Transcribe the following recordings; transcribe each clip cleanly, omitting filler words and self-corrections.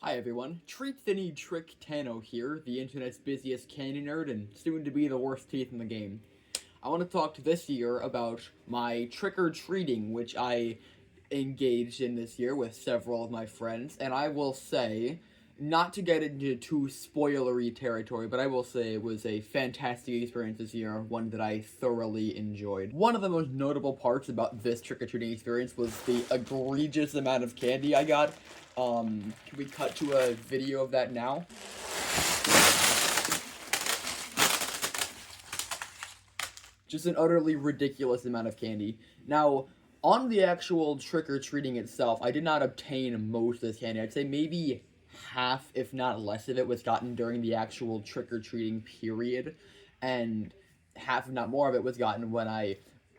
Hi everyone, Treat Thinny Trick Tano here, the internet's busiest candy nerd and soon to be the worst teeth in the game. I want to talk this year about my trick-or-treating, which I engaged in this year with several of my friends, and I will say, not to get into too spoilery territory, but I will say it was a fantastic experience this year, one that I thoroughly enjoyed. One of the most notable parts about this trick-or-treating experience was the egregious amount of candy I got. Can we cut to a video of that now? Just an utterly ridiculous amount of candy. Now, on the actual trick-or-treating itself, I did not obtain most of this candy. I'd say maybe half, if not less of it, was gotten during the actual trick-or-treating period, and half, if not more of it, was gotten when I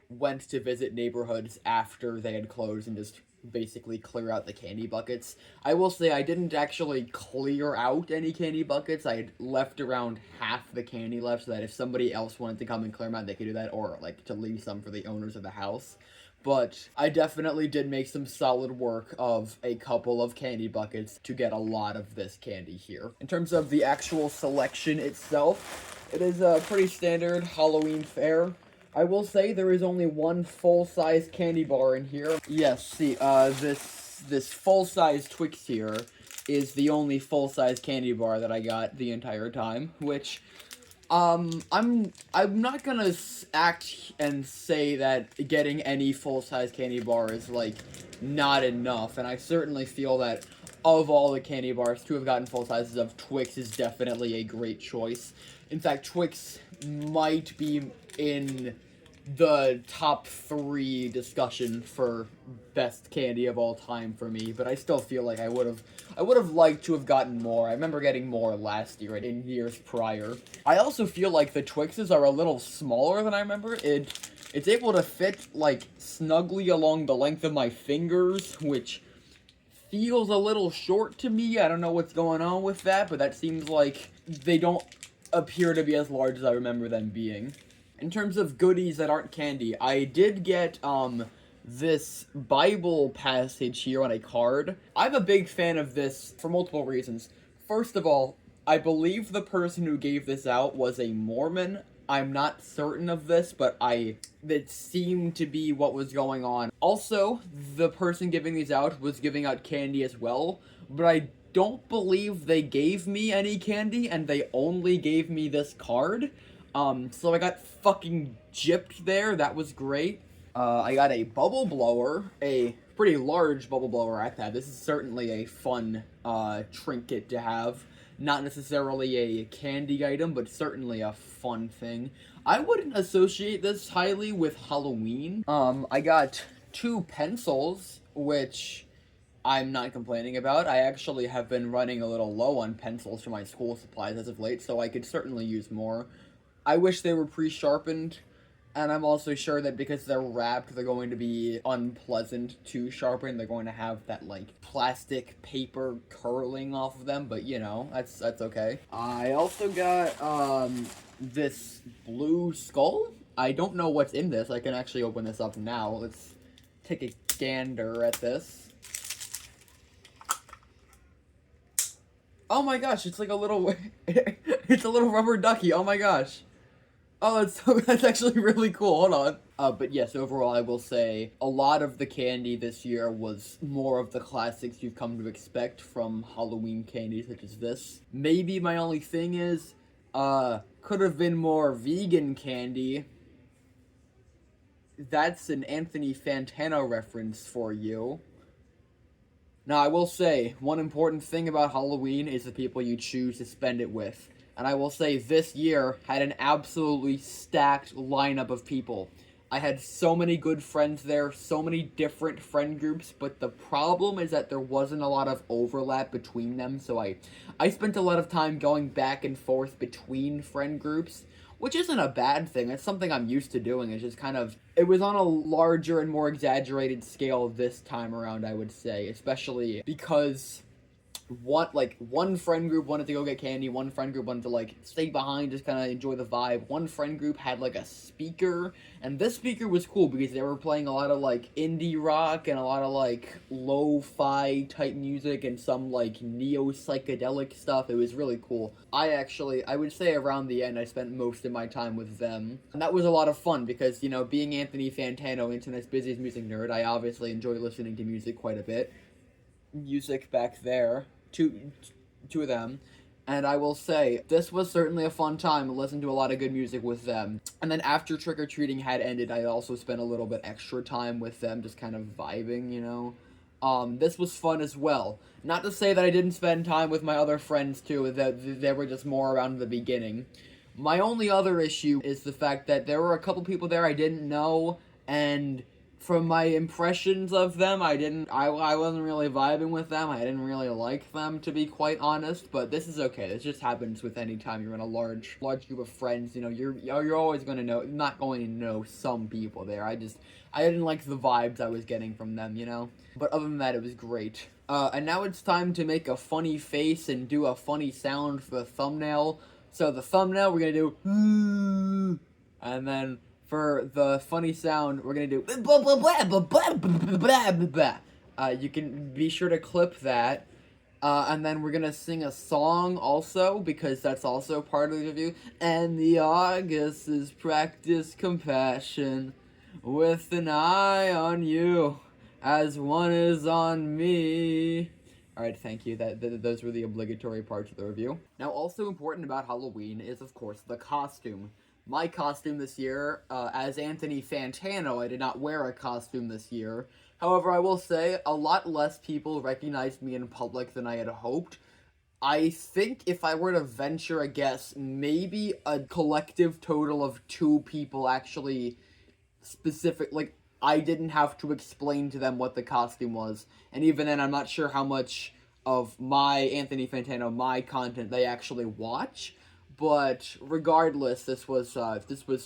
went to visit neighborhoods after they had closed and just basically clear out the candy buckets. I will say I didn't actually clear out any candy buckets. I had left around half the candy left so that if somebody else wanted to come and clear them out, they could do that, or like to leave some for the owners of the house. But I definitely did make some solid work of a couple of candy buckets to get a lot of this candy here. In terms of the actual selection itself, it is a pretty standard Halloween fare. I will say there is only one full-size candy bar in here. Yes, see, this full-size Twix here is the only full-size candy bar that I got the entire time, which, I'm not gonna act and say that getting any full-size candy bar is, like, not enough, and I certainly feel that of all the candy bars to have gotten full sizes of, Twix is definitely a great choice. In fact, Twix might be in the top 3 discussion for best candy of all time for me, but I still feel like I would have liked to have gotten more. I remember getting more last year and in years prior. I also feel like the Twixes are a little smaller than I remember. It's able to fit like snugly along the length of my fingers, which feels a little short to me. I don't know what's going on with that, but that seems like they don't appear to be as large as I remember them being. In terms of goodies that aren't candy, I did get, this Bible passage here on a card. I'm a big fan of this for multiple reasons. First of all, I believe the person who gave this out was a Mormon. I'm not certain of this, but that seemed to be what was going on. Also, the person giving these out was giving out candy as well, but I don't believe they gave me any candy, and they only gave me this card. So I got fucking gypped there. That was great. I got a bubble blower, a pretty large bubble blower at that. This is certainly a fun, trinket to have. Not necessarily a candy item, but certainly a fun thing. I wouldn't associate this highly with Halloween. I got 2 pencils, which I'm not complaining about. I actually have been running a little low on pencils for my school supplies as of late, so I could certainly use more. I wish they were pre-sharpened, and I'm also sure that because they're wrapped, they're going to be unpleasant to sharpen. They're going to have that, like, plastic paper curling off of them, but, you know, that's okay. I also got, this blue skull. I don't know what's in this. I can actually open this up now. Let's take a gander at this. Oh my gosh, it's like a little, it's a little rubber ducky, oh my gosh. Oh, that's actually really cool. Hold on. But yes, overall, I will say a lot of the candy this year was more of the classics you've come to expect from Halloween candy, such as this. Maybe my only thing is, could have been more vegan candy. That's an Anthony Fantano reference for you. Now, I will say, one important thing about Halloween is the people you choose to spend it with. And I will say this year had an absolutely stacked lineup of people. I had so many good friends there, so many different friend groups, but the problem is that there wasn't a lot of overlap between them, so I spent a lot of time going back and forth between friend groups, which isn't a bad thing. It's something I'm used to doing. It's just kind of, it was on a larger and more exaggerated scale this time around, I would say, especially because one friend group wanted to go get candy, one friend group wanted to like stay behind, just kind of enjoy the vibe. One friend group had like a speaker, and this speaker was cool because they were playing a lot of like indie rock and a lot of like lo-fi type music and some like neo psychedelic stuff. It was really cool. I would say around the end I spent most of my time with them, and that was a lot of fun because, you know, being Anthony Fantano, internet's busiest music nerd, I obviously enjoy listening to music quite a bit. Music back there, two of them, and I will say this was certainly a fun time. I listened to a lot of good music with them, and then after trick or treating had ended, I also spent a little bit extra time with them, just kind of vibing, you know. This was fun as well. Not to say that I didn't spend time with my other friends too. That they were just more around in the beginning. My only other issue is the fact that there were a couple people there I didn't know, and from my impressions of them, I wasn't really vibing with them. I didn't really like them, to be quite honest, but this is okay. This just happens with any time you're in a large group of friends. You know, you're always going to know, not going to know some people there. I didn't like the vibes I was getting from them, you know? But other than that, it was great. And now it's time to make a funny face and do a funny sound for the thumbnail. So the thumbnail, we're going to do, and then for the funny sound, we're gonna do. You can be sure to clip that. And then we're gonna sing a song also, because that's also part of the review. And the August is practice compassion with an eye on you as one is on me. Alright, thank you. Those were the obligatory parts of the review. Now, also important about Halloween is, of course, the costume. My costume this year, as Anthony Fantano, I did not wear a costume this year. However, I will say, a lot less people recognized me in public than I had hoped. I think if I were to venture a guess, maybe a collective total of 2 people actually I didn't have to explain to them what the costume was. And even then, I'm not sure how much of my Anthony Fantano, my content, they actually watch. But regardless, this was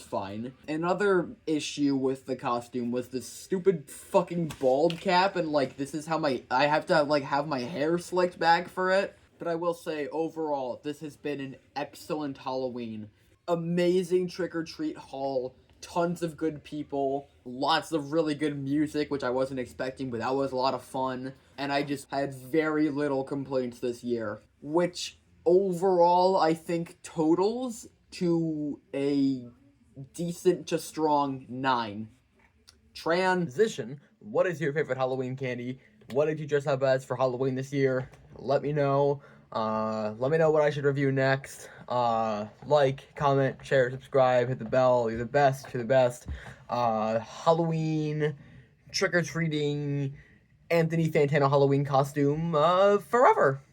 fine. Another issue with the costume was this stupid fucking bald cap, and like this is how I have to like have my hair slicked back for it. But I will say, overall, this has been an excellent Halloween. Amazing trick-or-treat haul, tons of good people, lots of really good music, which I wasn't expecting, but that was a lot of fun. And I just had very little complaints this year, which overall, I think totals to a decent to strong 9. Transition. What is your favorite Halloween candy? What did you dress up as for Halloween this year? Let me know. Let me know what I should review next. Like, comment, share, subscribe, hit the bell. You're the best. You're the best. Halloween, trick-or-treating, Anthony Fantano Halloween costume, forever.